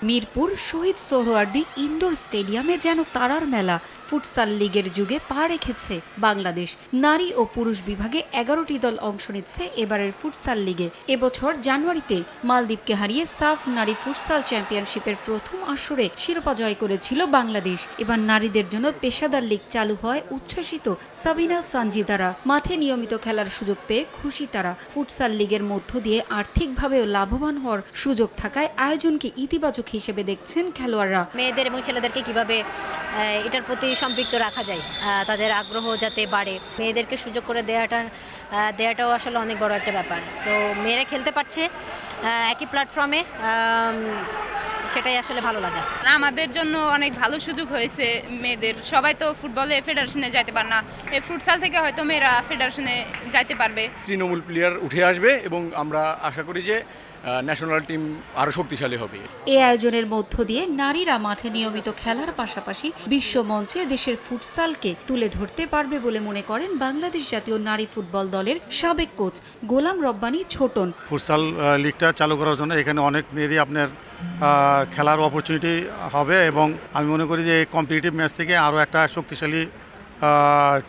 Mirpur Shaheed Suhrawardy indoor স্টেডিয়ামে যেন তারার মেলা। ফুটসাল লিগের যুগে পা রেখেছে বাংলাদেশ। নারী ও পুরুষ বিভাগে 11টি দল অংশ নিচ্ছে এবারের ফুটসাল লিগে। এবছর জানুয়ারিতে মালদ্বীপকে হারিয়ে সাফ নারী ফুটসাল চ্যাম্পিয়নশিপের প্রথম আসরে শিরোপা জয় করেছিল বাংলাদেশ। এবার নারীদের জন্য পেশাদার লিগ চালু হয় উচ্ছ্বসিত সাবিনা সানজিদারা। মাঠে নিয়মিত খেলার সুযোগ পেয়ে খুশি তারা। ফুটসাল লিগের মধ্য দিয়ে আর্থিকভাবেও লাভবান হওয়ার সুযোগ থাকায় আয়োজনকে ইতিবাচক হিসেবে দেখছেন খেলোয়াড়রা। মেয়েদের এবং ছেলেদেরকে কিভাবে এটার প্রতি সম্পৃক্ত রাখা যায়, তাদের আগ্রহ যাতে বাড়ে, মেয়েদেরকে সুযোগ করে দেওয়াটাও আসলে অনেক বড় একটা ব্যাপার। সো মেয়েরা খেলতে পারছে একই প্ল্যাটফর্মে, সেটাই আসলে ভালো লাগে। আমাদের জন্য অনেক ভালো সুযোগ হয়েছে। মেয়েদের সবাই তো ফুটবলে ফেডারেশনে যাইতে পারে না, এই ফুটসাল থেকে হয়তো মেয়েরা ফেডারেশনে যাইতে পারবে। তৃণমূল প্লেয়ার উঠে আসবে এবং আমরা আশা করি যে ন্যাশনাল টিম আরো শক্তিশালী হবে। এই আয়োজনের মধ্য দিয়ে নারীরা মাঠে নিয়মিত খেলার পাশাপাশি বিশ্ব মঞ্চে দেশের ফুটসালকে তুলে ধরতে পারবে বলে মনে করেন বাংলাদেশ জাতীয় নারী ফুটবল দলের সাবেক কোচ গোলাম রব্বানী ছোটন। ফুটসাল লিগটা চালু করার জন্য এখানে অনেক মেয়েরই আপনার খেলার অপরচুনিটি হবে এবং আমি মনে করি যে কম্পিটিটিভ ম্যাচ থেকে আরও একটা শক্তিশালী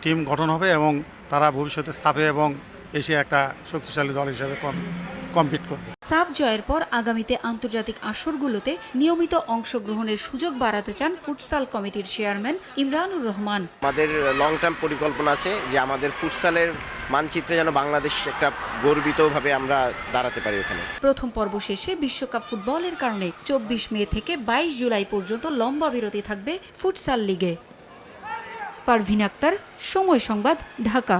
টিম গঠন হবে এবং তারা ভবিষ্যতে সাফে এবং এসে একটা শক্তিশালী দল হিসেবে কম্পিট করবে। সাফ জয়ের পর আগামীতে আন্তর্জাতিক আসরগুলোতে নিয়মিত অংশগ্রহণের সুযোগ বাড়াতে চান ফুটসাল কমিটির চেয়ারম্যান ইমরানুর রহমান। আমাদের লং টার্ম পরিকল্পনা আছে যে আমাদের ফুটসালের মানচিত্রে যেন বাংলাদেশ একটা গর্বিতভাবে আমরা দাঁড়াতে পারি ওখানে। প্রথম পর্ব শেষে বিশ্বকাপ ফুটবলের কারণে 24 মে থেকে 22 জুলাই পর্যন্ত লম্বা বিরতি থাকবে ফুটসাল লিগে। পারভিন আক্তার, সময় সংবাদ, ঢাকা।